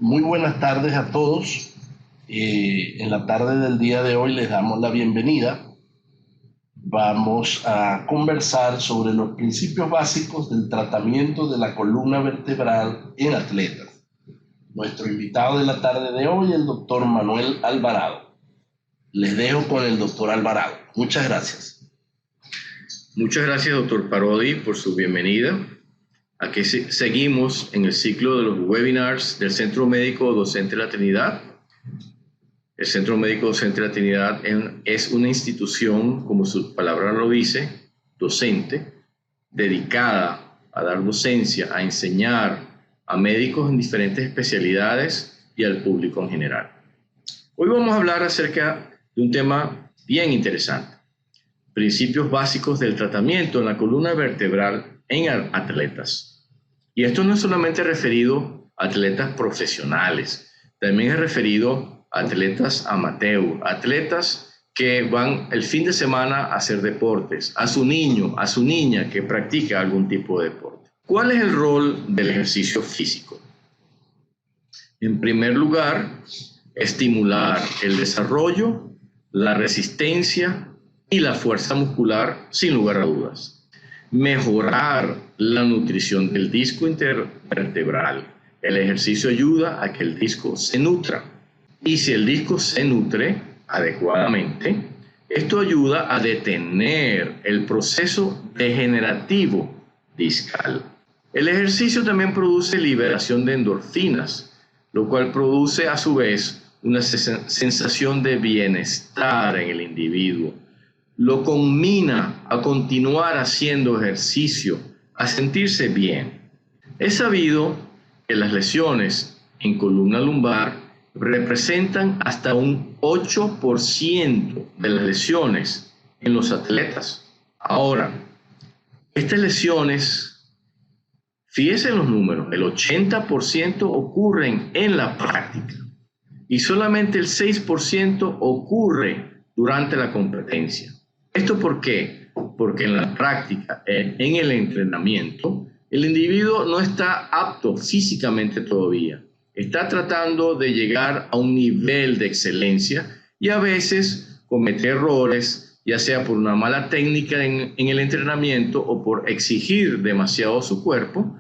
Muy buenas tardes a todos. En la tarde del día de hoy les damos la bienvenida. Vamos a conversar sobre los principios básicos del tratamiento de la columna vertebral en atletas. Nuestro invitado de la tarde de hoy es el doctor Manuel Alvarado. Les dejo con el doctor Alvarado. Muchas gracias. Muchas gracias, doctor Parodi, por su bienvenida. Aquí seguimos en el ciclo de los webinars del Centro Médico Docente de la Trinidad. El Centro Médico Docente de la Trinidad es una institución, como su palabra lo dice, docente, dedicada a dar docencia, a enseñar a médicos en diferentes especialidades y al público en general. Hoy vamos a hablar acerca de un tema bien interesante: principios básicos del tratamiento en la columna vertebral en atletas. Y esto no es solamente referido a atletas profesionales, también es referido a atletas amateur, atletas que van el fin de semana a hacer deportes, a su niño, a su niña que practica algún tipo de deporte. ¿Cuál es el rol del ejercicio físico? En primer lugar, estimular el desarrollo, la resistencia y la fuerza muscular, sin lugar a dudas. Mejorar la nutrición del disco intervertebral. El ejercicio ayuda a que el disco se nutra. Y si el disco se nutre adecuadamente, esto ayuda a detener el proceso degenerativo discal. El ejercicio también produce liberación de endorfinas, lo cual produce a su vez una sensación de bienestar en el individuo. Lo conmina a continuar haciendo ejercicio, a sentirse bien. Es sabido que las lesiones en columna lumbar representan hasta un 8% de las lesiones en los atletas. Ahora, estas lesiones, fíjense en los números, el 80% ocurren en la práctica y solamente el 6% ocurre durante la competencia. ¿Esto por qué? Porque en la práctica, en el entrenamiento, el individuo no está apto físicamente todavía. Está tratando de llegar a un nivel de excelencia y a veces comete errores, ya sea por una mala técnica en el entrenamiento o por exigir demasiado su cuerpo,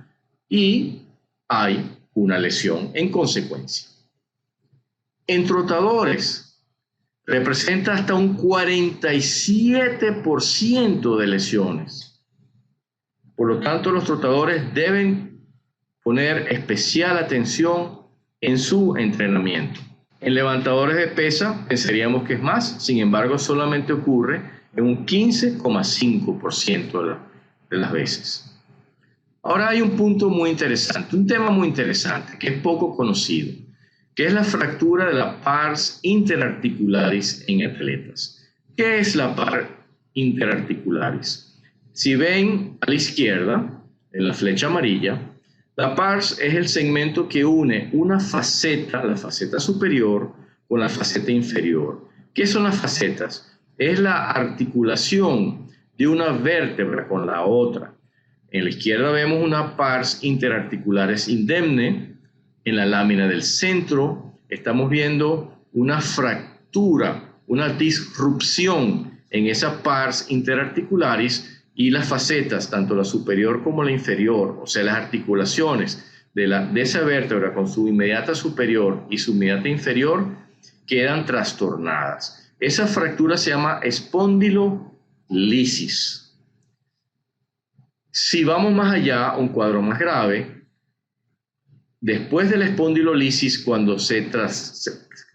y hay una lesión en consecuencia. En trotadores, representa hasta un 47% de lesiones. Por lo tanto, los trotadores deben poner especial atención en su entrenamiento. En levantadores de pesa pensaríamos que es más, sin embargo, solamente ocurre en un 15,5% de las veces. Ahora hay un punto muy interesante, un tema muy interesante que es poco conocido, que es la fractura de la pars interarticularis en atletas. ¿Qué es la pars interarticularis? Si ven a la izquierda, en la flecha amarilla, la pars es el segmento que une una faceta, la faceta superior, con la faceta inferior. ¿Qué son las facetas? Es la articulación de una vértebra con la otra. En la izquierda vemos una pars interarticularis indemne. En la lámina del centro estamos viendo una fractura, una disrupción en esa pars interarticularis, y las facetas, tanto la superior como la inferior, o sea, las articulaciones de esa vértebra con su inmediata superior y su inmediata inferior, quedan trastornadas. Esa fractura se llama espondilolisis. Si vamos más allá, un cuadro más grave, después de la espondilolisis, cuando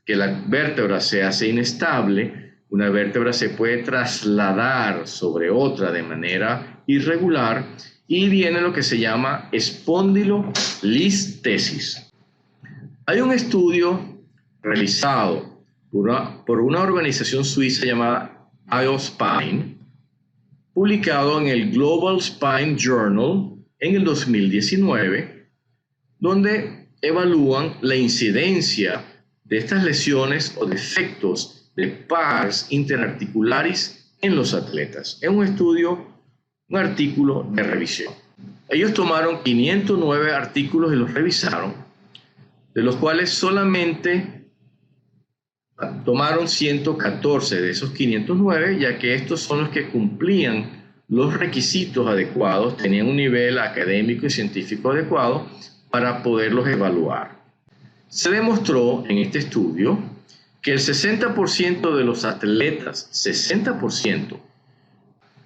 que la vértebra se hace inestable, una vértebra se puede trasladar sobre otra de manera irregular y viene lo que se llama espondilolistesis. Hay un estudio realizado por una organización suiza llamada IOSPINE, publicado en el Global Spine Journal en el 2019, donde evalúan la incidencia de estas lesiones o defectos de pars interarticularis en los atletas. Es un estudio, un artículo de revisión. Ellos tomaron 509 artículos y los revisaron de los cuales solamente tomaron 114 de esos 509, ya que estos son los que cumplían los requisitos adecuados, tenían un nivel académico y científico adecuado para poderlos evaluar. Se demostró en este estudio que el 60% de los atletas, 60%,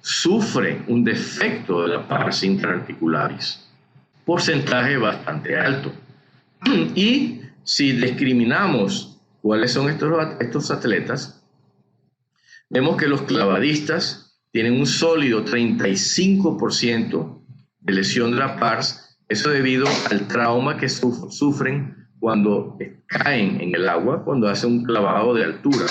sufren un defecto de la pars interarticularis, porcentaje bastante alto. Y si discriminamos cuáles son estos atletas, vemos que los clavadistas tienen un sólido 35% de lesión de la pars, eso debido al trauma que sufren cuando caen en el agua, cuando hacen un clavado de altura.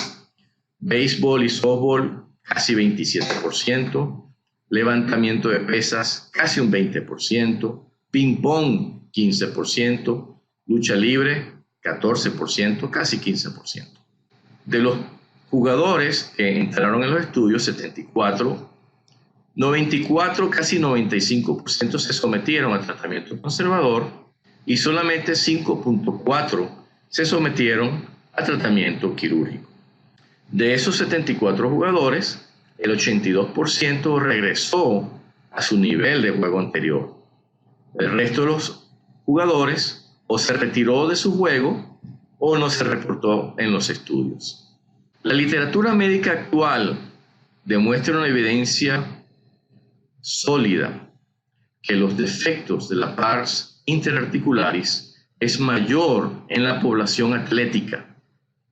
Béisbol y softball, casi 27%, levantamiento de pesas, casi un 20%, ping-pong, 15%, lucha libre, 14%, casi 15%. De los jugadores que entraron en los estudios, 74, 94, casi 95% se sometieron a tratamiento conservador y solamente 5.4 se sometieron a tratamiento quirúrgico. De esos 74 jugadores, el 82% regresó a su nivel de juego anterior. El resto de los jugadores o se retiró de su juego o no se reportó en los estudios. La literatura médica actual demuestra una evidencia sólida que los defectos de la pars interarticularis es mayor en la población atlética,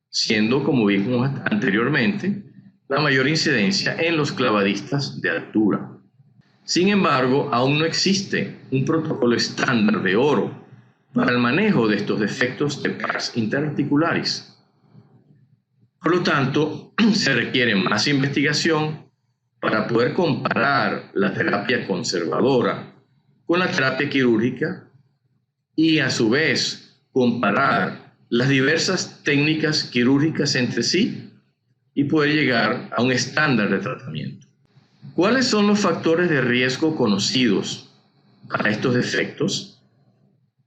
siendo, como vimos anteriormente, la mayor incidencia en los clavadistas de altura. Sin embargo, aún no existe un protocolo estándar de oro para el manejo de estos defectos de pars interarticularis. Por lo tanto, se requiere más investigación para poder comparar la terapia conservadora con la terapia quirúrgica y, a su vez, comparar las diversas técnicas quirúrgicas entre sí y poder llegar a un estándar de tratamiento. ¿Cuáles son los factores de riesgo conocidos para estos defectos?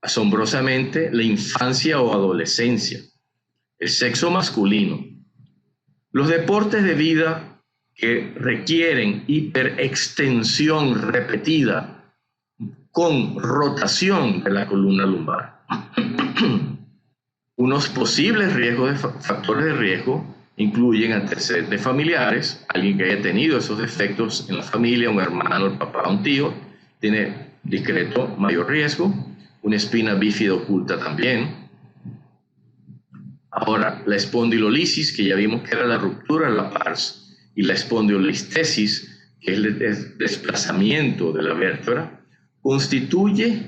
Asombrosamente, la infancia o adolescencia, el sexo masculino, los deportes de vida que requieren hiperextensión repetida con rotación de la columna lumbar. Unos posibles factores de riesgo incluyen antecedentes familiares, alguien que haya tenido esos defectos en la familia, un hermano, el papá, un tío, tiene discreto mayor riesgo, una espina bífida oculta también. Ahora, la espondilolisis, que ya vimos que era la ruptura de la pars, y la espondilolistesis, que es el desplazamiento de la vértebra, constituye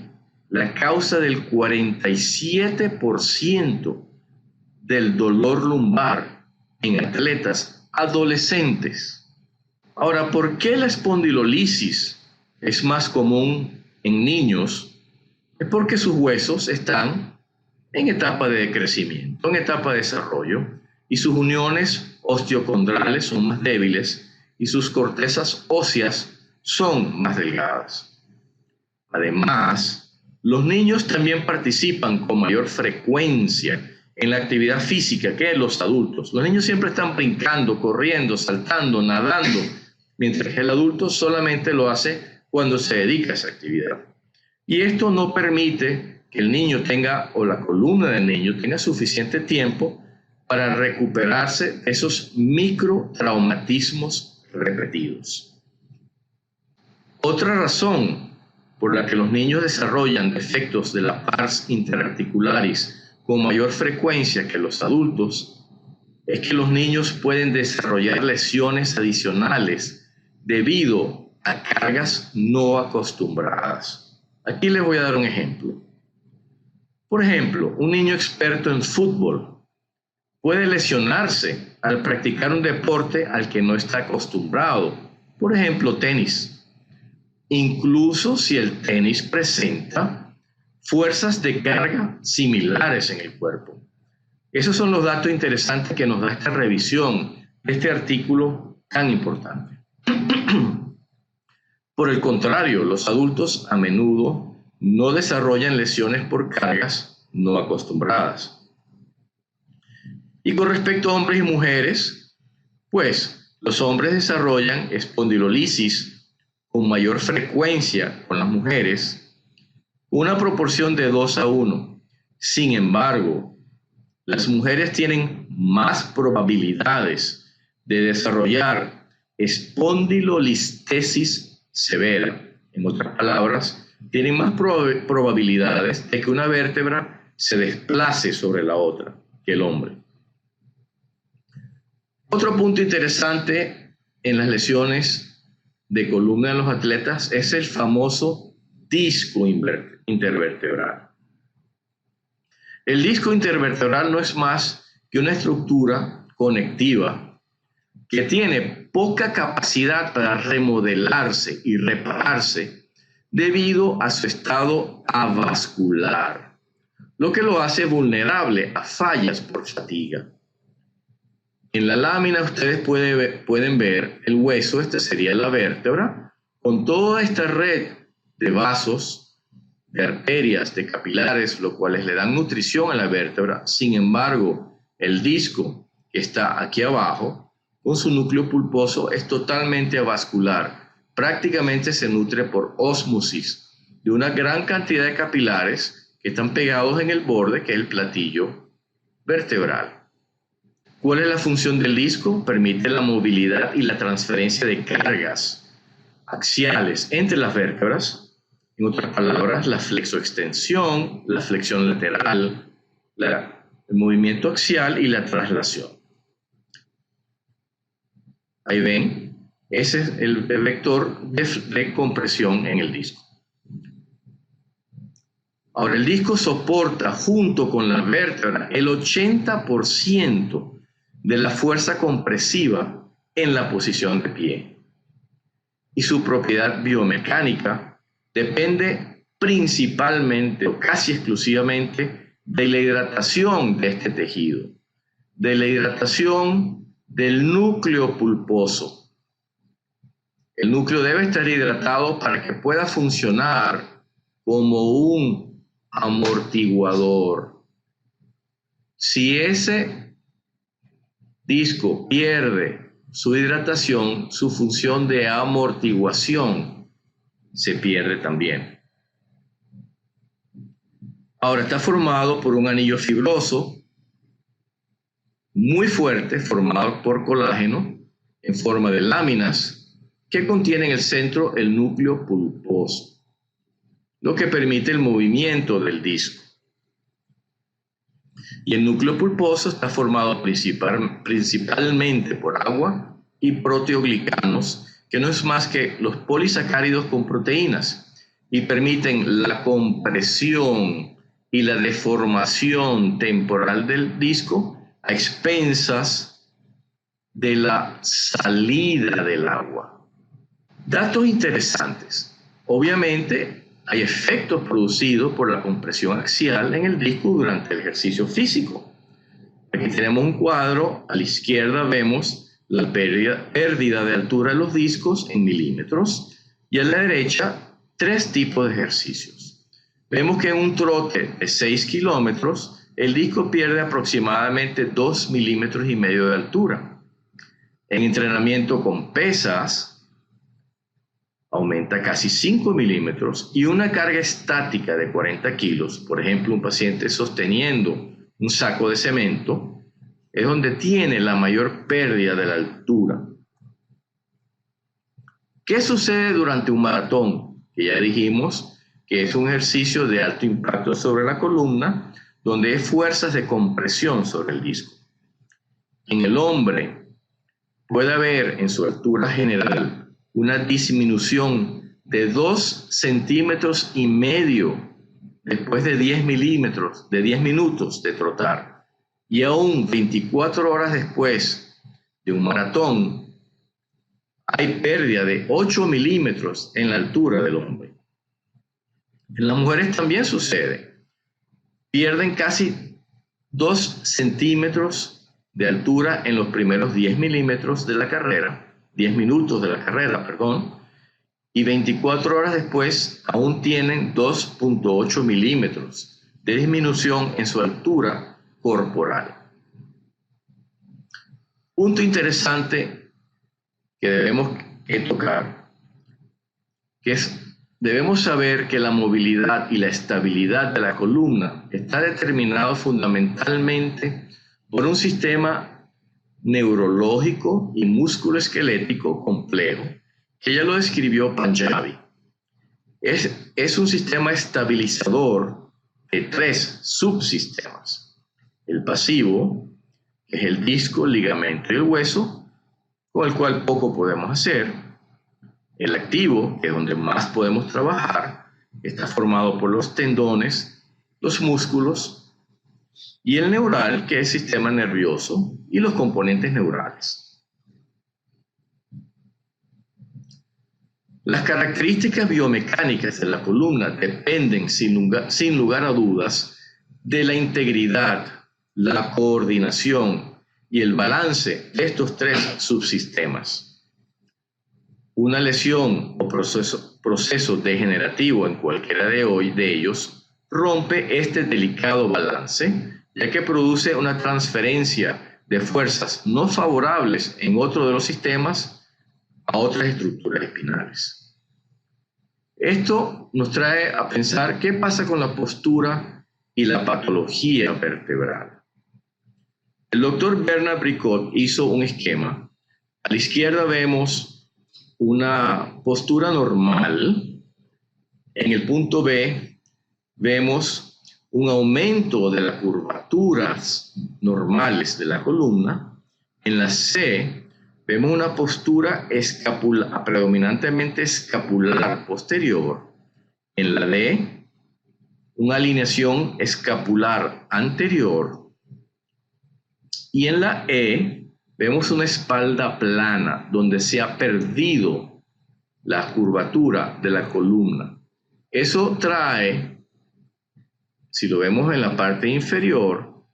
la causa del 47% del dolor lumbar en atletas adolescentes. Ahora, ¿por qué la espondilolisis es más común en niños? Es porque sus huesos están en etapa de crecimiento, en etapa de desarrollo, y sus uniones osteocondrales son más débiles y sus cortezas óseas son más delgadas. Además, los niños también participan con mayor frecuencia en la actividad física que los adultos. Los niños siempre están brincando, corriendo, saltando, nadando, mientras que el adulto solamente lo hace cuando se dedica a esa actividad. Y esto no permite que el niño tenga, o la columna del niño tenga suficiente tiempo para recuperarse de esos microtraumatismos repetidos. Otra razón por la que los niños desarrollan defectos de la pars interarticularis con mayor frecuencia que los adultos es que los niños pueden desarrollar lesiones adicionales debido a cargas no acostumbradas. Aquí les voy a dar un ejemplo. Por ejemplo, un niño experto en fútbol puede lesionarse al practicar un deporte al que no está acostumbrado. Por ejemplo, tenis. Incluso si el tenis presenta fuerzas de carga similares en el cuerpo. Esos son los datos interesantes que nos da esta revisión de este artículo tan importante. Por el contrario, los adultos a menudo no desarrollan lesiones por cargas no acostumbradas. Y con respecto a hombres y mujeres, pues los hombres desarrollan espondilolisis con mayor frecuencia con las mujeres, una proporción de 2-1. Sin embargo, las mujeres tienen más probabilidades de desarrollar espondilolistesis severa. En otras palabras, tienen más probabilidades de que una vértebra se desplace sobre la otra que el hombre. Otro punto interesante en las lesiones de columna de los atletas es el famoso disco intervertebral. El disco intervertebral no es más que una estructura conectiva que tiene poca capacidad para remodelarse y repararse debido a su estado avascular, lo que lo hace vulnerable a fallas por fatiga. En la lámina ustedes pueden ver el hueso, esta sería la vértebra, con toda esta red de vasos, de arterias, de capilares, los cuales le dan nutrición a la vértebra. Sin embargo, el disco que está aquí abajo, con su núcleo pulposo, es totalmente avascular. Prácticamente se nutre por ósmosis de una gran cantidad de capilares que están pegados en el borde, que es el platillo vertebral. ¿Cuál es la función del disco? Permite la movilidad y la transferencia de cargas axiales entre las vértebras. En otras palabras, la flexoextensión, la flexión lateral, el movimiento axial y la traslación. Ahí ven, ese es el vector de compresión en el disco. Ahora, el disco soporta junto con la vértebra el 80% de la fuerza compresiva en la posición de pie. Y su propiedad biomecánica depende principalmente o casi exclusivamente de la hidratación de este tejido, de la hidratación del núcleo pulposo. El núcleo debe estar hidratado para que pueda funcionar como un amortiguador. Si ese disco pierde su hidratación, su función de amortiguación se pierde también. Ahora está formado por un anillo fibroso muy fuerte, formado por colágeno en forma de láminas que contiene en el centro el núcleo pulposo, lo que permite el movimiento del disco. Y el núcleo pulposo está formado principalmente por agua y proteoglicanos, que no es más que los polisacáridos con proteínas, y permiten la compresión y la deformación temporal del disco a expensas de la salida del agua. Datos interesantes. Obviamente, hay efectos producidos por la compresión axial en el disco durante el ejercicio físico. Aquí tenemos un cuadro, a la izquierda vemos la pérdida de altura de los discos en milímetros y a la derecha 3 tipos de ejercicios. Vemos que en un trote de 6 kilómetros el disco pierde aproximadamente 2,5 milímetros de altura. En entrenamiento con pesas aumenta casi 5 milímetros y una carga estática de 40 kilos, por ejemplo, un paciente sosteniendo un saco de cemento, es donde tiene la mayor pérdida de la altura. ¿Qué sucede durante un maratón? Que ya dijimos que es un ejercicio de alto impacto sobre la columna, donde hay fuerzas de compresión sobre el disco. En el hombre puede haber en su altura general una disminución de 2,5 centímetros después de 10 minutos de trotar. Y aún 24 horas después de un maratón, hay pérdida de 8 milímetros en la altura del hombre. En las mujeres también sucede. Pierden casi 2 centímetros de altura en los primeros 10 minutos de la carrera, y 24 horas después aún tienen 2,8 milímetros. de disminución en su altura corporal. Punto interesante que debemos tocar, que es, debemos saber que la movilidad y la estabilidad de la columna está determinado fundamentalmente por un sistema neurológico y musculoesquelético complejo, que ya lo describió Panjabi. Es un sistema estabilizador de 3 subsistemas: el pasivo, que es el disco, el ligamento y el hueso, con el cual poco podemos hacer; el activo, que es donde más podemos trabajar, está formado por los tendones, los músculos; y el neural, que es el sistema nervioso y los componentes neurales. Las características biomecánicas de la columna dependen, sin lugar a dudas, de la integridad, la coordinación y el balance de estos 3 subsistemas. Una lesión o proceso degenerativo en cualquiera de ellos rompe este delicado balance, ya que produce una transferencia de fuerzas no favorables en otro de los sistemas a otras estructuras espinales. Esto nos trae a pensar qué pasa con la postura y la patología vertebral. El doctor Bernard Bricot hizo un esquema. A la izquierda vemos una postura normal. En el punto B vemos un aumento de las curvaturas normales de la columna. En la C vemos una postura predominantemente escapular posterior. En la D, una alineación escapular anterior. Y en la E, vemos una espalda plana, donde se ha perdido la curvatura de la columna. Eso trae, si lo vemos en la parte inferior,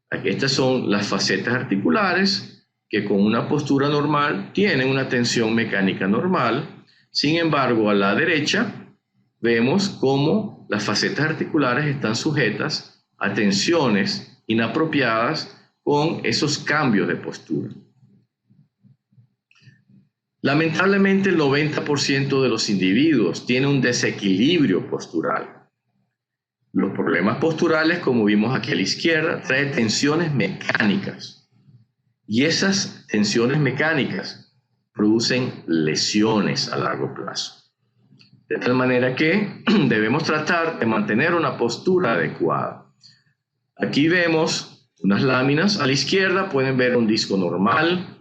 aquí estas son las facetas articulares, que con una postura normal tienen una tensión mecánica normal. Sin embargo, a la derecha vemos cómo las facetas articulares están sujetas a tensiones inapropiadas con esos cambios de postura. Lamentablemente, el 90% de los individuos tiene un desequilibrio postural. Los problemas posturales, como vimos aquí a la izquierda, traen tensiones mecánicas. Y esas tensiones mecánicas producen lesiones a largo plazo. De tal manera que debemos tratar de mantener una postura adecuada. Aquí vemos unas láminas. A la izquierda pueden ver un disco normal,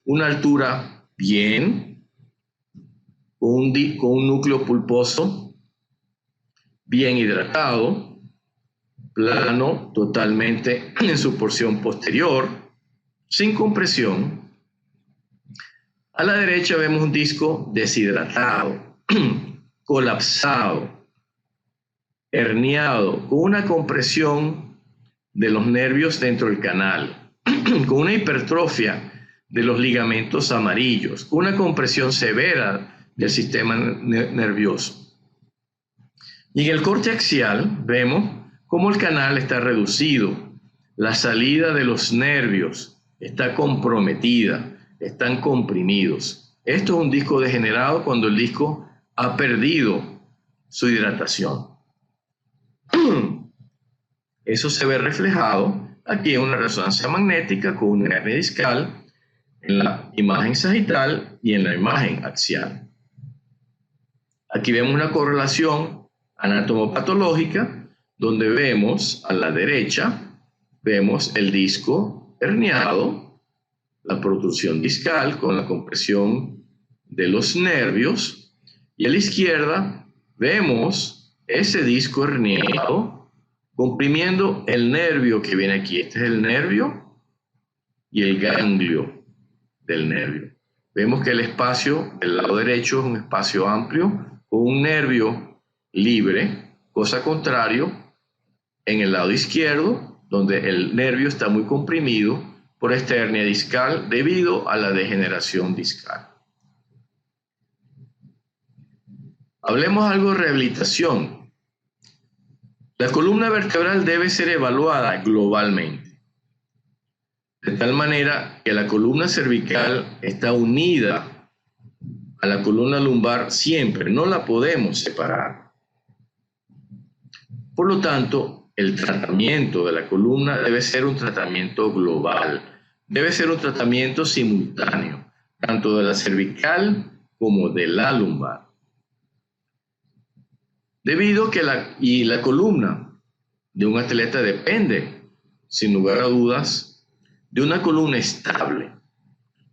una altura bien, con un núcleo pulposo bien hidratado, plano totalmente en su porción posterior, sin compresión. A la derecha vemos un disco deshidratado, colapsado, herniado, con una compresión de los nervios dentro del canal, con una hipertrofia de los ligamentos amarillos, con una compresión severa del sistema nervioso. Y en el corte axial vemos cómo el canal está reducido, la salida de los nervios está comprometida, están comprimidos. Esto es un disco degenerado cuando el disco ha perdido su hidratación. Eso se ve reflejado aquí en una resonancia magnética con una hernia discal, en la imagen sagital y en la imagen axial. Aquí vemos una correlación anatomopatológica donde vemos a la derecha, vemos el disco herniado, la protrusión discal con la compresión de los nervios, y a la izquierda vemos ese disco herniado comprimiendo el nervio que viene aquí. Este es el nervio y el ganglio del nervio. Vemos que el espacio del lado derecho es un espacio amplio con un nervio libre, cosa contrario en el lado izquierdo, donde el nervio está muy comprimido por esta hernia discal debido a la degeneración discal. Hablemos algo de rehabilitación. La columna vertebral debe ser evaluada globalmente, de tal manera que la columna cervical está unida a la columna lumbar siempre, no la podemos separar. Por lo tanto, el tratamiento de la columna debe ser un tratamiento global, debe ser un tratamiento simultáneo, tanto de la cervical como de la lumbar. Debido a que la columna de un atleta depende, sin lugar a dudas, de una columna estable,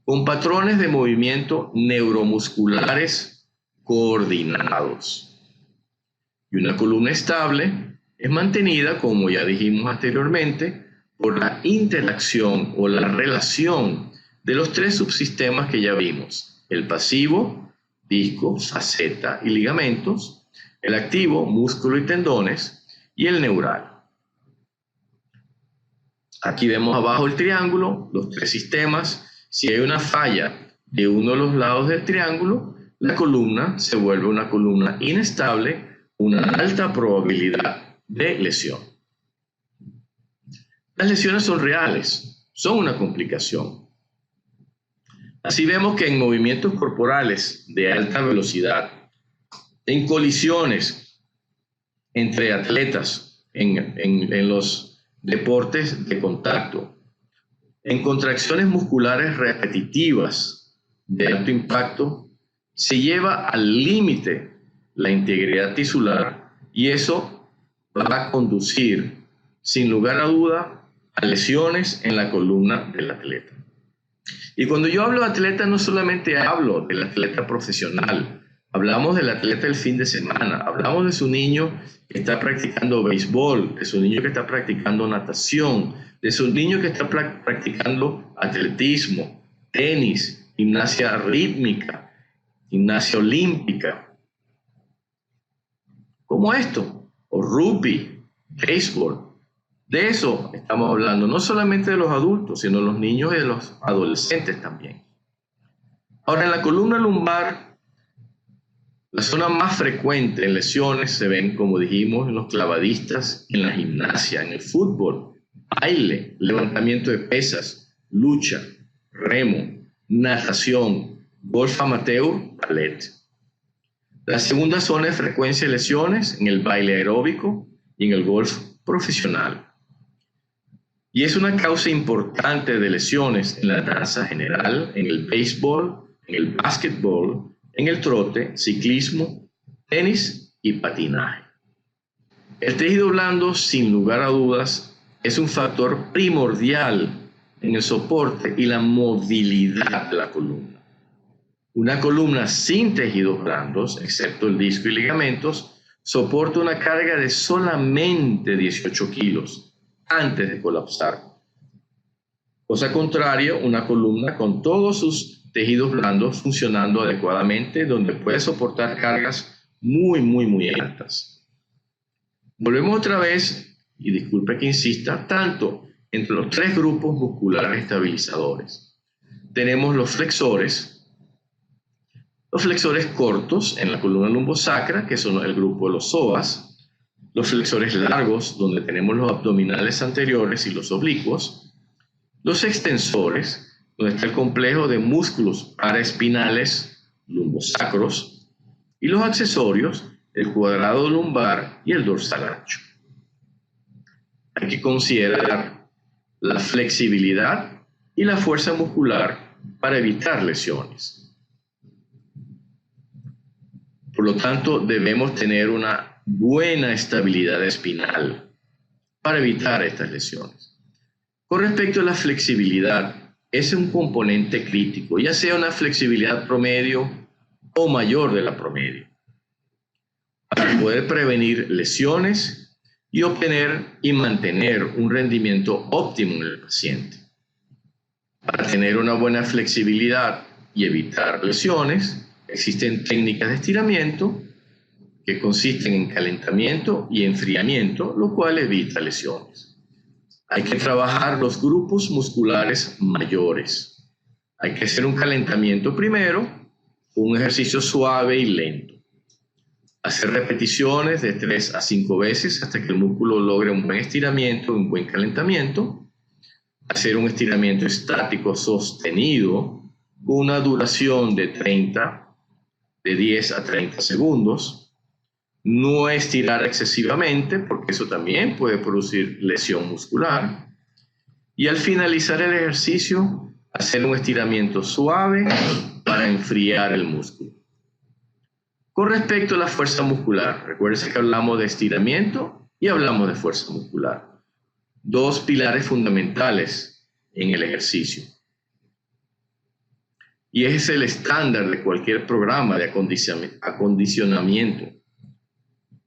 con patrones de movimiento neuromusculares coordinados. Y una columna estable es mantenida, como ya dijimos anteriormente, por la interacción o la relación de los tres subsistemas que ya vimos: el pasivo, disco, faceta y ligamentos; el activo, músculo y tendones; y el neural. Aquí vemos abajo el triángulo, los tres sistemas. Si hay una falla de uno de los lados del triángulo, la columna se vuelve una columna inestable, una alta probabilidad de lesión. Las lesiones son reales, son una complicación. Así vemos que en movimientos corporales de alta velocidad, en colisiones entre atletas, en los deportes de contacto, en contracciones musculares repetitivas de alto impacto, se lleva al límite la integridad tisular, y eso va a conducir, sin lugar a duda, a lesiones en la columna del atleta. Y cuando yo hablo de atleta, no solamente hablo del atleta profesional, hablamos del atleta del fin de semana, hablamos de su niño que está practicando béisbol, de su niño que está practicando natación, de su niño que está practicando atletismo, tenis, gimnasia rítmica, gimnasia olímpica, como esto, o rugby, béisbol. De eso estamos hablando, no solamente de los adultos, sino de los niños y de los adolescentes también. Ahora, en la columna lumbar, la zona más frecuente en lesiones se ven, como dijimos, en los clavadistas, en la gimnasia, en el fútbol, baile, levantamiento de pesas, lucha, remo, natación, golf amateur, ballet. La segunda zona de frecuencia de lesiones en el baile aeróbico y en el golf profesional. Y es una causa importante de lesiones en la danza general, en el béisbol, en el básquetbol, en el trote, ciclismo, tenis y patinaje. El tejido blando, sin lugar a dudas, es un factor primordial en el soporte y la movilidad de la columna. Una columna sin tejidos blandos, excepto el disco y ligamentos, soporta una carga de solamente 18 kilos antes de colapsar. Cosa contraria, una columna con todos sus tejidos blandos funcionando adecuadamente, donde puede soportar cargas muy altas. Volvemos otra vez, y disculpe que insista tanto, entre los tres grupos musculares estabilizadores. Tenemos los flexores cortos en la columna lumbosacra, que son el grupo de los psoas; los flexores largos, donde tenemos los abdominales anteriores y los oblicuos; los extensores, donde está el complejo de músculos paraespinales lumbosacros; y los accesorios, el cuadrado lumbar y el dorsal ancho. Hay que considerar la flexibilidad y la fuerza muscular para evitar lesiones. Por lo tanto, debemos tener una buena estabilidad espinal para evitar estas lesiones. Con respecto a la flexibilidad, es un componente crítico, ya sea una flexibilidad promedio o mayor de la promedio, para poder prevenir lesiones y obtener y mantener un rendimiento óptimo en el paciente. Para tener una buena flexibilidad y evitar lesiones, existen técnicas de estiramiento que consisten en calentamiento y enfriamiento, lo cual evita lesiones. Hay que trabajar los grupos musculares mayores. Hay que hacer un calentamiento primero, un ejercicio suave y lento. Hacer repeticiones de 3 a 5 veces hasta que el músculo logre un buen estiramiento, un buen calentamiento. Hacer un estiramiento estático sostenido con una duración de 10 a 30 segundos. No estirar excesivamente porque eso también puede producir lesión muscular. Y al finalizar el ejercicio, hacer un estiramiento suave para enfriar el músculo. Con respecto a la fuerza muscular, recuérdense que hablamos de estiramiento y hablamos de fuerza muscular. 2 pilares fundamentales en el ejercicio. Y es el estándar de cualquier programa de acondicionamiento.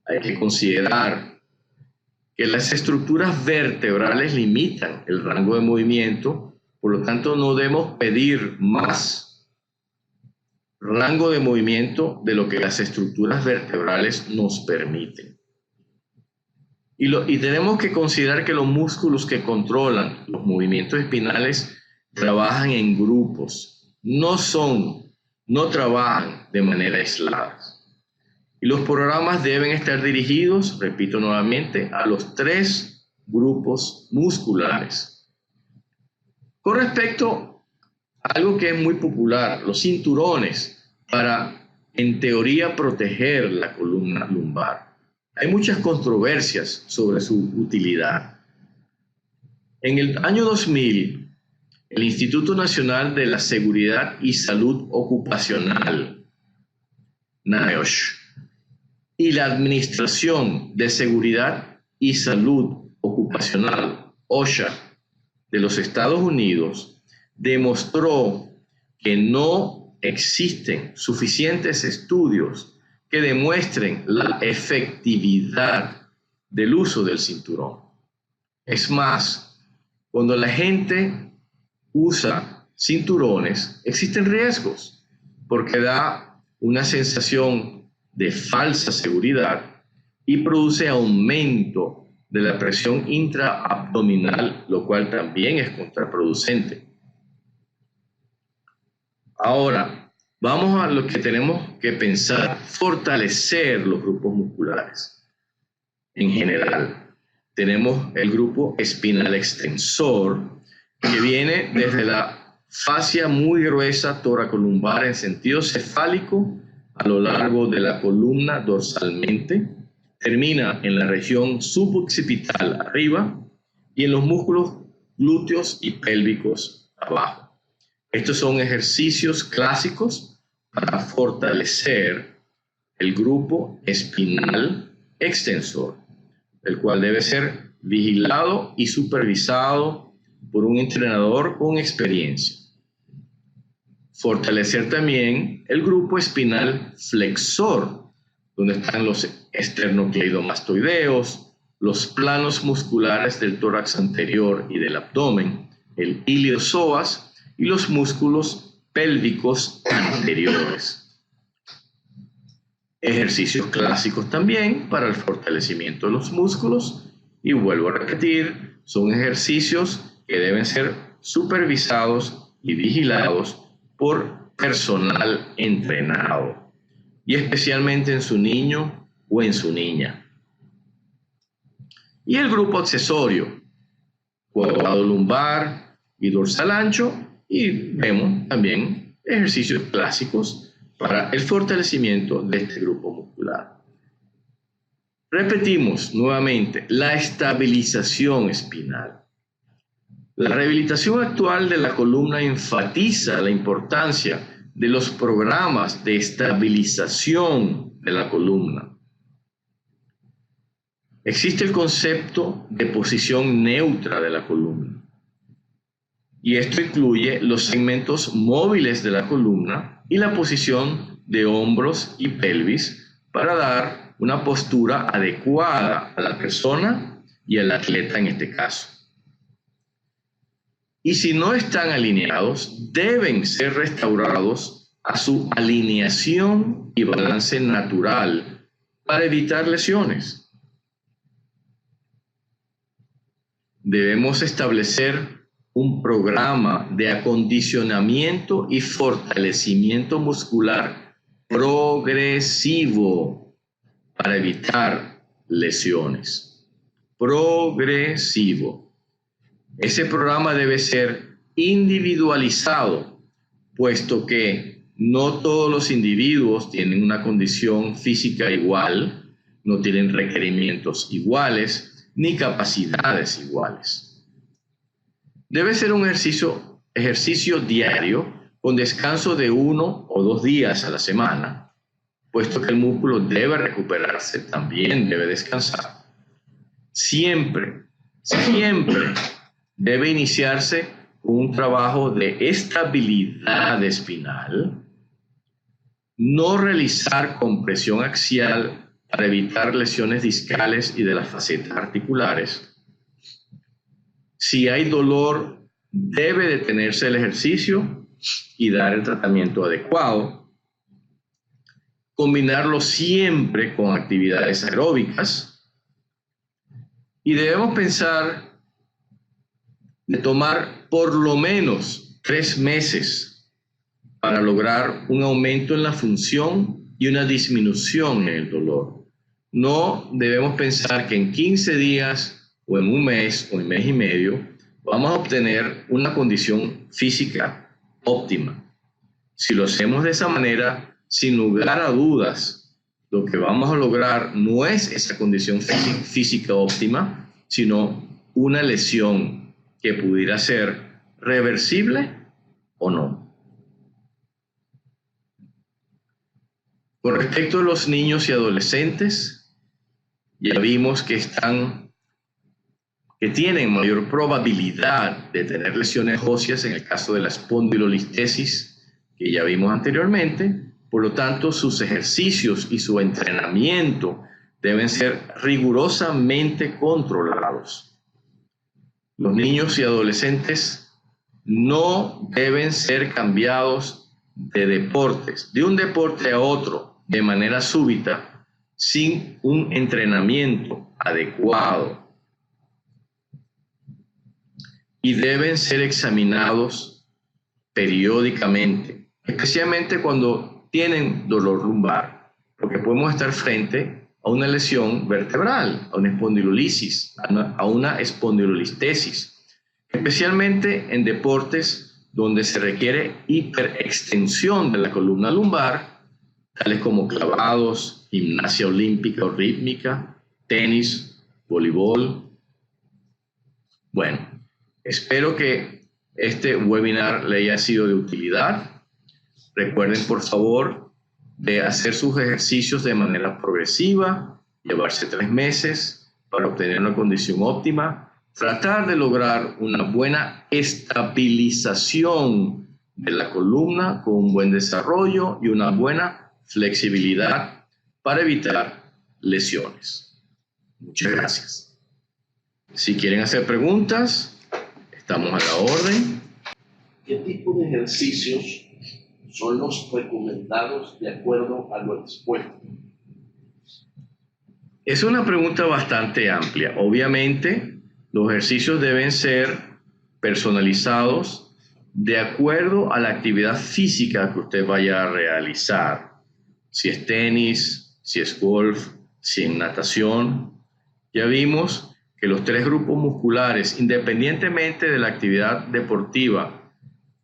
Hay que considerar que las estructuras vertebrales limitan el rango de movimiento, por lo tanto no debemos pedir más rango de movimiento de lo que las estructuras vertebrales nos permiten. Y tenemos que considerar que los músculos que controlan los movimientos espinales trabajan en grupos, no trabajan de manera aislada. Y los programas deben estar dirigidos, repito nuevamente, a los 3 grupos musculares. Con respecto a algo que es muy popular, los cinturones, para, en teoría, proteger la columna lumbar. Hay muchas controversias sobre su utilidad. En el año 2000, el Instituto Nacional de la Seguridad y Salud Ocupacional, NIOSH, y la Administración de Seguridad y Salud Ocupacional, OSHA, de los Estados Unidos, demostró que no existen suficientes estudios que demuestren la efectividad del uso del cinturón. Es más, cuando la gente usa cinturones, existen riesgos, porque da una sensación de falsa seguridad y produce aumento de la presión intraabdominal, lo cual también es contraproducente. Ahora, vamos a lo que tenemos que pensar: fortalecer los grupos musculares. En general, tenemos el grupo espinal extensor, que viene desde la fascia muy gruesa toracolumbar en sentido cefálico a lo largo de la columna dorsalmente, termina en la región suboccipital arriba y en los músculos glúteos y pélvicos abajo. Estos son ejercicios clásicos para fortalecer el grupo espinal extensor, el cual debe ser vigilado y supervisado por un entrenador con experiencia. Fortalecer también el grupo espinal flexor, donde están los esternocleidomastoideos, los planos musculares del tórax anterior y del abdomen, el iliopsoas y los músculos pélvicos anteriores. Ejercicios clásicos también para el fortalecimiento de los músculos, y vuelvo a repetir, son ejercicios que deben ser supervisados y vigilados por personal entrenado, y especialmente en su niño o en su niña. Y el grupo accesorio, cuadrado lumbar y dorsal ancho, y vemos también ejercicios clásicos para el fortalecimiento de este grupo muscular. Repetimos nuevamente, la estabilización espinal. La rehabilitación actual de la columna enfatiza la importancia de los programas de estabilización de la columna. Existe el concepto de posición neutra de la columna, y esto incluye los segmentos móviles de la columna y la posición de hombros y pelvis para dar una postura adecuada a la persona y al atleta en este caso. Y si no están alineados, deben ser restaurados a su alineación y balance natural para evitar lesiones. Debemos establecer un programa de acondicionamiento y fortalecimiento muscular progresivo para evitar lesiones. Progresivo. Ese programa debe ser individualizado, puesto que no todos los individuos tienen una condición física igual, no tienen requerimientos iguales, ni capacidades iguales. Debe ser un ejercicio diario con descanso de 1 o 2 días a la semana, puesto que el músculo debe recuperarse, también debe descansar. Siempre debe iniciarse un trabajo de estabilidad espinal, no realizar compresión axial para evitar lesiones discales y de las facetas articulares. Si hay dolor, debe detenerse el ejercicio y dar el tratamiento adecuado. Combinarlo siempre con actividades aeróbicas. Y debemos pensar de tomar por lo menos 3 meses para lograr un aumento en la función y una disminución en el dolor. No debemos pensar que en 15 días o en un mes o en mes y medio vamos a obtener una condición física óptima. Si lo hacemos de esa manera, sin lugar a dudas, lo que vamos a lograr no es esa condición física óptima, sino una lesión que pudiera ser reversible o no. Con respecto a los niños y adolescentes, ya vimos que tienen mayor probabilidad de tener lesiones óseas en el caso de la espondilolistesis, que ya vimos anteriormente. Por lo tanto, sus ejercicios y su entrenamiento deben ser rigurosamente controlados. Los niños y adolescentes no deben ser cambiados de un deporte a otro de manera súbita sin un entrenamiento adecuado, y deben ser examinados periódicamente, especialmente cuando tienen dolor lumbar, porque podemos estar frente a una lesión vertebral, a una espondilolisis, a una espondilolistesis, especialmente en deportes donde se requiere hiperextensión de la columna lumbar, tales como clavados, gimnasia olímpica o rítmica, tenis, voleibol. Bueno, espero que este webinar le haya sido de utilidad. Recuerden, por favor, de hacer sus ejercicios de manera progresiva, llevarse 3 meses para obtener una condición óptima, tratar de lograr una buena estabilización de la columna con un buen desarrollo y una buena flexibilidad para evitar lesiones. Muchas gracias. Si quieren hacer preguntas, estamos a la orden. ¿Qué tipo de ejercicios son los recomendados de acuerdo a lo expuesto? Es una pregunta bastante amplia. Obviamente, los ejercicios deben ser personalizados de acuerdo a la actividad física que usted vaya a realizar. Si es tenis, si es golf, si es natación. Ya vimos que los 3 grupos musculares, independientemente de la actividad deportiva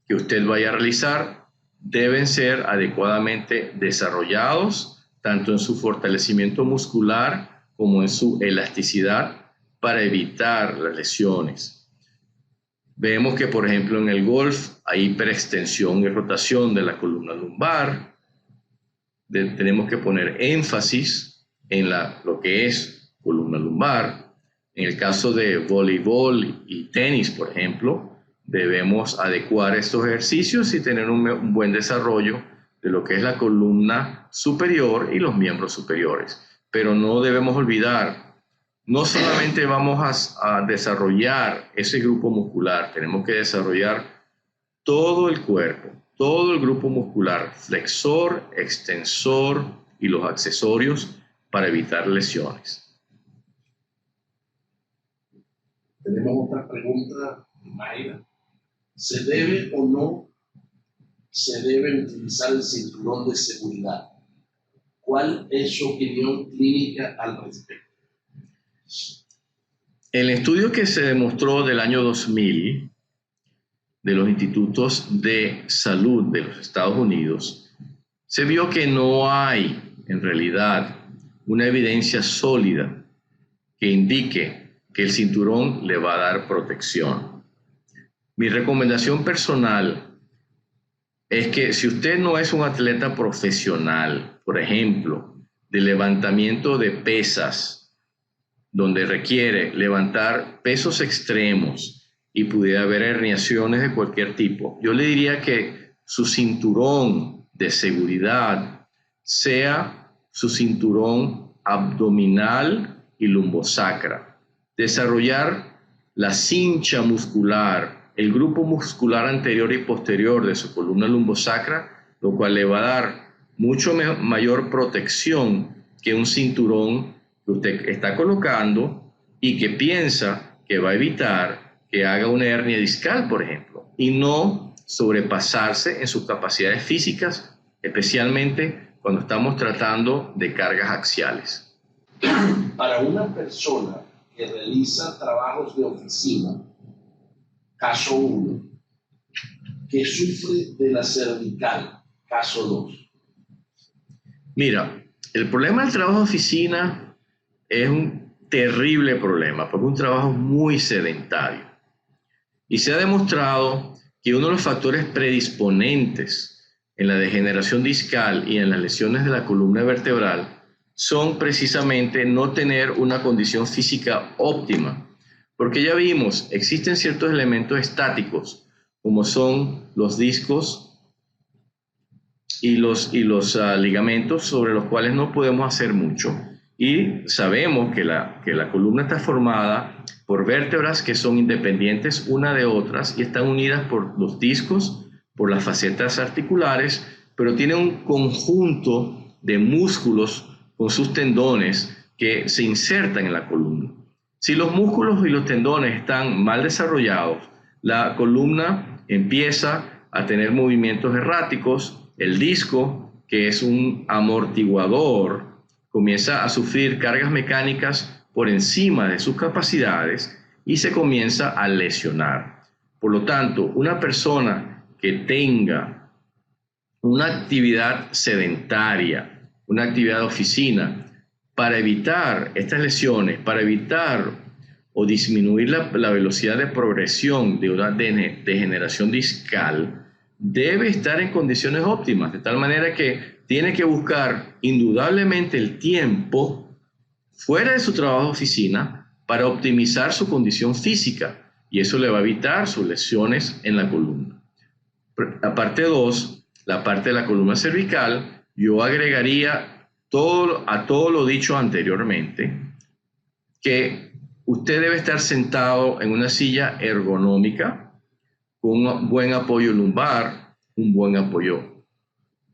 que usted vaya a realizar, deben ser adecuadamente desarrollados, tanto en su fortalecimiento muscular como en su elasticidad, para evitar las lesiones. Vemos que, por ejemplo, en el golf hay hiperextensión y rotación de la columna lumbar. Tenemos que poner énfasis en lo que es columna lumbar. En el caso de voleibol y tenis, por ejemplo, debemos adecuar estos ejercicios y tener un buen desarrollo de lo que es la columna superior y los miembros superiores. Pero no debemos olvidar, no solamente vamos a desarrollar ese grupo muscular, tenemos que desarrollar todo el cuerpo, todo el grupo muscular, flexor, extensor y los accesorios para evitar lesiones. Tenemos otra pregunta, Mayra. ¿Se debe o no se debe utilizar el cinturón de seguridad ¿Cuál es su opinión clínica al respecto? El estudio que se demostró del año 2000 de los institutos de salud de los Estados Unidos, se vio que no hay en realidad una evidencia sólida que indique que el cinturón le va a dar protección. Mi recomendación personal es que si usted no es un atleta profesional, por ejemplo, de levantamiento de pesas, donde requiere levantar pesos extremos y pudiera haber herniaciones de cualquier tipo, yo le diría que su cinturón de seguridad sea su cinturón abdominal y lumbosacra. Desarrollar la cincha muscular, el grupo muscular anterior y posterior de su columna lumbosacra, lo cual le va a dar mucho mayor protección que un cinturón que usted está colocando y que piensa que va a evitar que haga una hernia discal, por ejemplo, y no sobrepasarse en sus capacidades físicas, especialmente cuando estamos tratando de cargas axiales. Para una persona que realiza trabajos de oficina, caso 1, que sufre de la cervical, caso 2. Mira, el problema del trabajo de oficina es un terrible problema porque es un trabajo muy sedentario. Y se ha demostrado que uno de los factores predisponentes en la degeneración discal y en las lesiones de la columna vertebral son precisamente no tener una condición física óptima. Porque ya vimos, existen ciertos elementos estáticos, como son los discos y los ligamentos, sobre los cuales no podemos hacer mucho. Y sabemos que la columna está formada por vértebras que son independientes una de otras y están unidas por los discos, por las facetas articulares, pero tiene un conjunto de músculos con sus tendones que se insertan en la columna. Si los músculos y los tendones están mal desarrollados, la columna empieza a tener movimientos erráticos, el disco, que es un amortiguador, comienza a sufrir cargas mecánicas por encima de sus capacidades y se comienza a lesionar. Por lo tanto, una persona que tenga una actividad sedentaria, una actividad de oficina, para evitar estas lesiones, para evitar o disminuir la velocidad de progresión de una degeneración discal, debe estar en condiciones óptimas, de tal manera que tiene que buscar indudablemente el tiempo fuera de su trabajo de oficina para optimizar su condición física, y eso le va a evitar sus lesiones en la columna. La parte 2, la parte de la columna cervical, yo agregaría a todo lo dicho anteriormente, que usted debe estar sentado en una silla ergonómica, con un buen apoyo lumbar, un buen apoyo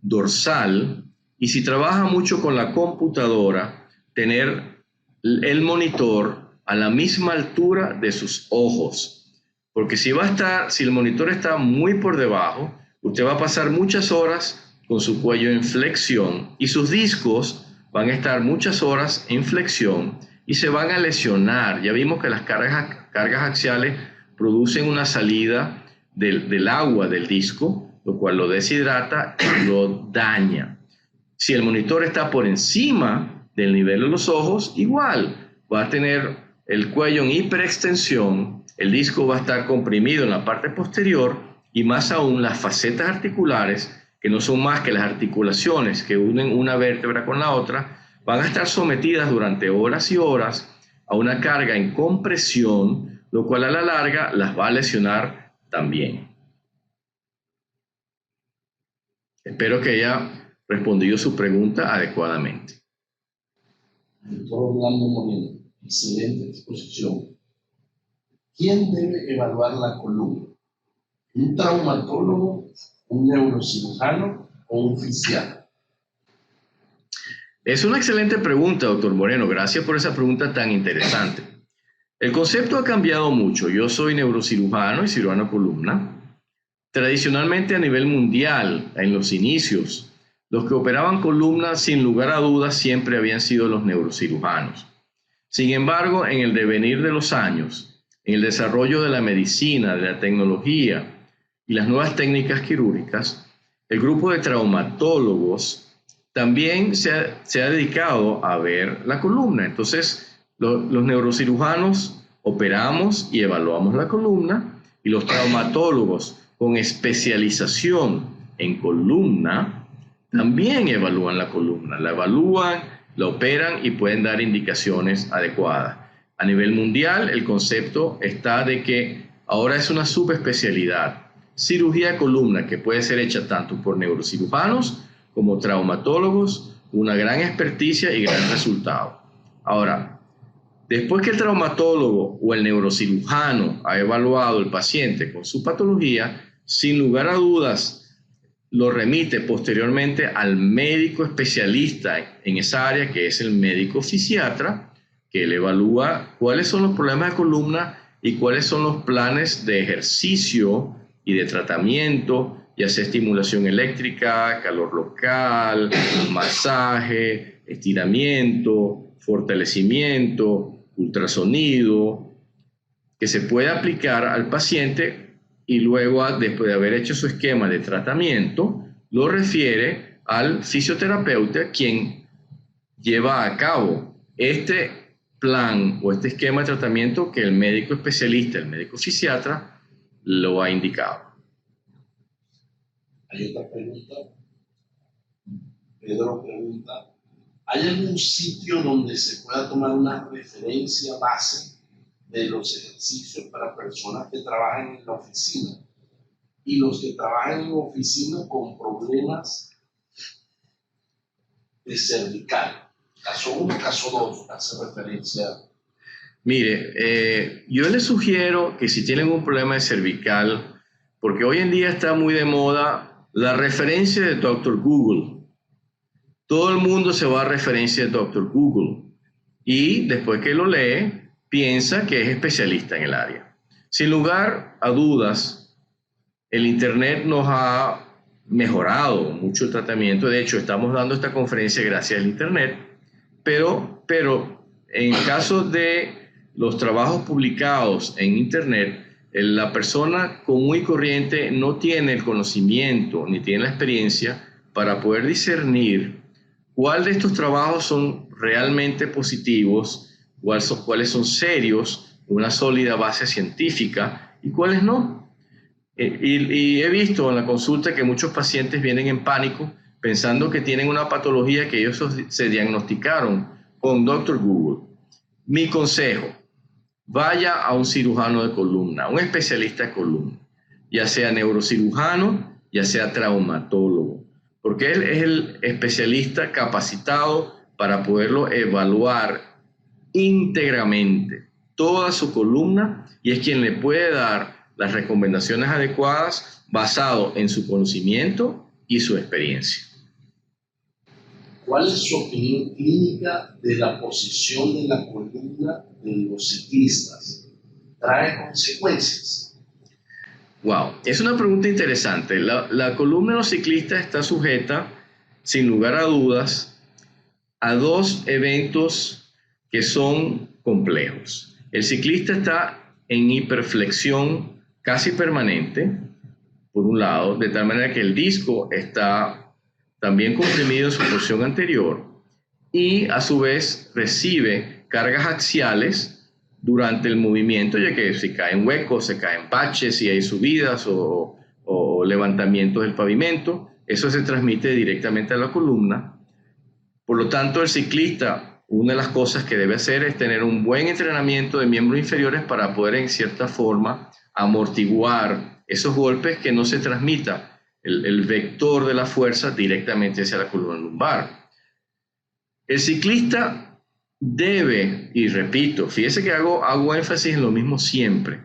dorsal, y si trabaja mucho con la computadora, tener el monitor a la misma altura de sus ojos, porque si el monitor está muy por debajo, usted va a pasar muchas horas con su cuello en flexión y sus discos van a estar muchas horas en flexión y se van a lesionar. Ya vimos que las cargas axiales producen una salida del agua del disco, lo cual lo deshidrata y lo daña. Si el monitor está por encima del nivel de los ojos, igual va a tener el cuello en hiperextensión, el disco va a estar comprimido en la parte posterior y más aún las facetas articulares, que no son más que las articulaciones que unen una vértebra con la otra, van a estar sometidas durante horas y horas a una carga en compresión, lo cual a la larga las va a lesionar también. Espero que haya respondido su pregunta adecuadamente. Doctor Orlando Moreno, excelente exposición. ¿Quién debe evaluar la columna? ¿Un traumatólogo, un neurocirujano o un fisiatra? Es una excelente pregunta, doctor Moreno. Gracias por esa pregunta tan interesante. El concepto ha cambiado mucho. Yo soy neurocirujano y cirujano columna. Tradicionalmente a nivel mundial, en los inicios Los que operaban columnas, sin lugar a dudas, siempre habían sido los neurocirujanos. Sin embargo, en el devenir de los años, en el desarrollo de la medicina, de la tecnología y las nuevas técnicas quirúrgicas, el grupo de traumatólogos también se ha dedicado a ver la columna. Entonces, los neurocirujanos operamos y evaluamos la columna, y los traumatólogos con especialización en columna también evalúan la columna, la evalúan, la operan y pueden dar indicaciones adecuadas. A nivel mundial, el concepto está de que ahora es una subespecialidad, cirugía de columna, que puede ser hecha tanto por neurocirujanos como traumatólogos, una gran experticia y gran resultado. Ahora, después que el traumatólogo o el neurocirujano ha evaluado al paciente con su patología, sin lugar a dudas, lo remite posteriormente al médico especialista en esa área, que es el médico fisiatra, que le evalúa cuáles son los problemas de columna y cuáles son los planes de ejercicio y de tratamiento, ya sea estimulación eléctrica, calor local, masaje, estiramiento, fortalecimiento, ultrasonido, que se puede aplicar al paciente, y luego, después de haber hecho su esquema de tratamiento, lo refiere al fisioterapeuta, quien lleva a cabo este plan o este esquema de tratamiento que el médico especialista, el médico fisiatra, lo ha indicado. Hay otra pregunta. Pedro pregunta, ¿hay algún sitio donde se pueda tomar una referencia base de los ejercicios para personas que trabajan en la oficina y los que trabajan en la oficina con problemas de cervical? Caso 1, caso 2, hace referencia. Mire, yo les sugiero que si tienen un problema de cervical, porque hoy en día está muy de moda la referencia de Dr. Google. Todo el mundo se va a referencia de Dr. Google y después que lo lee, piensa que es especialista en el área. Sin lugar a dudas, el Internet nos ha mejorado mucho el tratamiento. De hecho, estamos dando esta conferencia gracias al Internet, pero en caso de los trabajos publicados en Internet, la persona común y corriente no tiene el conocimiento ni tiene la experiencia para poder discernir cuál de estos trabajos son realmente positivos, cuáles son serios, una sólida base científica y cuáles no. Y he visto en la consulta que muchos pacientes vienen en pánico pensando que tienen una patología que ellos se diagnosticaron con Dr. Google. Mi consejo, vaya a un cirujano de columna, un especialista de columna, ya sea neurocirujano, ya sea traumatólogo, porque él es el especialista capacitado para poderlo evaluar íntegramente toda su columna y es quien le puede dar las recomendaciones adecuadas basado en su conocimiento y su experiencia. ¿Cuál es su opinión clínica de la posición de la columna de los ciclistas? ¿Trae consecuencias? Wow, es una pregunta interesante. La columna de los ciclistas está sujeta, sin lugar a dudas, a dos eventos que son complejos. El ciclista está en hiperflexión casi permanente, por un lado, de tal manera que el disco está también comprimido en su porción anterior y a su vez recibe cargas axiales durante el movimiento, ya que si caen huecos, se caen baches, si hay subidas o levantamientos del pavimento, eso se transmite directamente a la columna. Por lo tanto, el ciclista, una de las cosas que debe hacer es tener un buen entrenamiento de miembros inferiores para poder en cierta forma amortiguar esos golpes, que no se transmita el vector de la fuerza directamente hacia la columna lumbar. El ciclista debe, y repito, fíjese que hago énfasis en lo mismo siempre,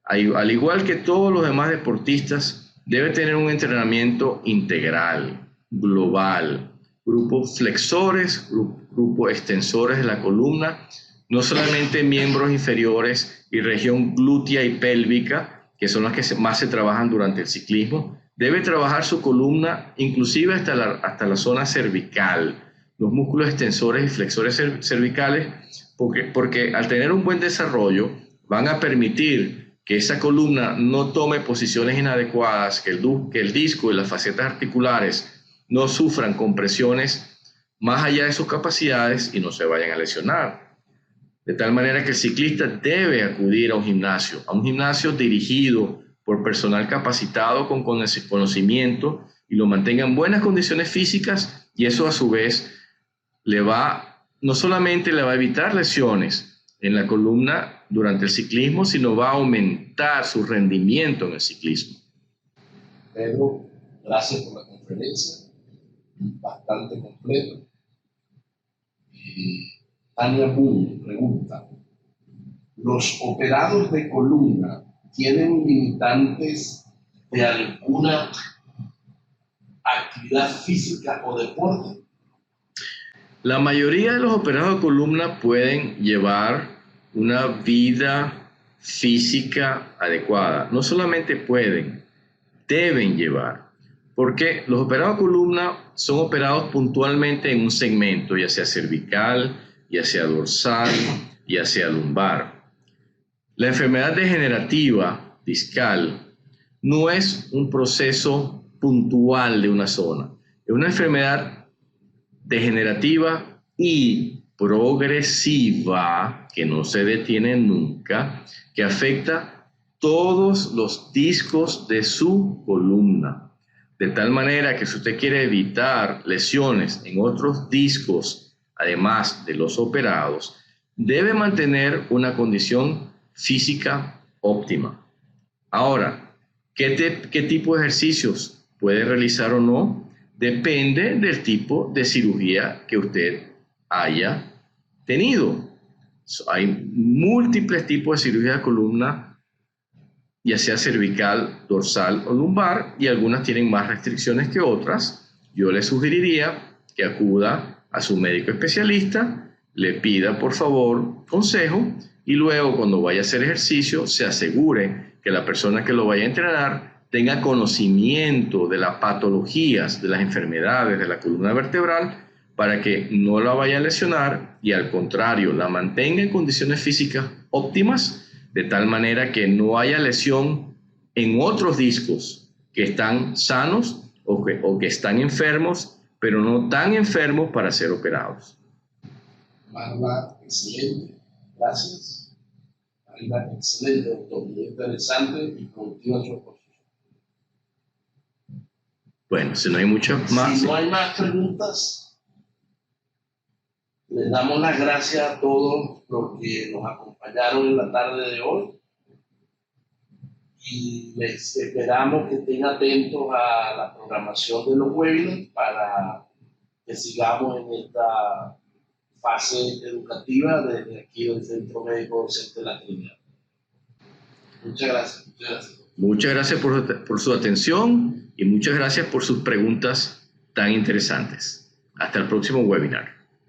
al igual que todos los demás deportistas, debe tener un entrenamiento integral, global, grupos flexores, grupos extensores de la columna, no solamente miembros inferiores y región glútea y pélvica, que son las que más se trabajan durante el ciclismo. Debe trabajar su columna inclusive hasta la zona cervical, los músculos extensores y flexores cervicales, porque al tener un buen desarrollo van a permitir que esa columna no tome posiciones inadecuadas, que el disco y las facetas articulares no sufran compresiones más allá de sus capacidades y no se vayan a lesionar. De tal manera que el ciclista debe acudir a un gimnasio dirigido por personal capacitado con conocimiento y lo mantenga en buenas condiciones físicas, y eso a su vez no solamente le va a evitar lesiones en la columna durante el ciclismo, sino va a aumentar su rendimiento en el ciclismo. Pedro, gracias por la conferencia, bastante completa. Tania Moon pregunta: ¿los operados de columna tienen limitantes de alguna actividad física o deporte? La mayoría de los operados de columna pueden llevar una vida física adecuada. No solamente pueden, deben llevar. Porque los operados de columna son operados puntualmente en un segmento, ya sea cervical, ya sea dorsal, ya sea lumbar. La enfermedad degenerativa discal no es un proceso puntual de una zona. Es una enfermedad degenerativa y progresiva, que no se detiene nunca, que afecta todos los discos de su columna. De tal manera que si usted quiere evitar lesiones en otros discos, además de los operados, debe mantener una condición física óptima. Ahora, ¿qué tipo de ejercicios puede realizar o no? Depende del tipo de cirugía que usted haya tenido. Hay múltiples tipos de cirugía de columna, ya sea cervical, dorsal o lumbar, y algunas tienen más restricciones que otras. Yo le sugeriría que acuda a su médico especialista, le pida por favor consejo, y luego cuando vaya a hacer ejercicio se asegure que la persona que lo vaya a entrenar tenga conocimiento de las patologías, de las enfermedades de la columna vertebral, para que no la vaya a lesionar y al contrario la mantenga en condiciones físicas óptimas, de tal manera que no haya lesión en otros discos que están sanos o que están enfermos, pero no tan enfermos para ser operados. Marla, excelente, gracias. Marla, excelente, doctor, muy interesante y continúa su exposición. Bueno, si no hay muchas más. Si no hay más preguntas, les damos las gracias a todos los que nos acompañaron en la tarde de hoy y les esperamos que estén atentos a la programación de los webinars para que sigamos en esta fase educativa desde aquí del Centro Médico Docente de la Trinidad. Muchas gracias. Muchas gracias. Muchas gracias por su atención y muchas gracias por sus preguntas tan interesantes. Hasta el próximo webinar.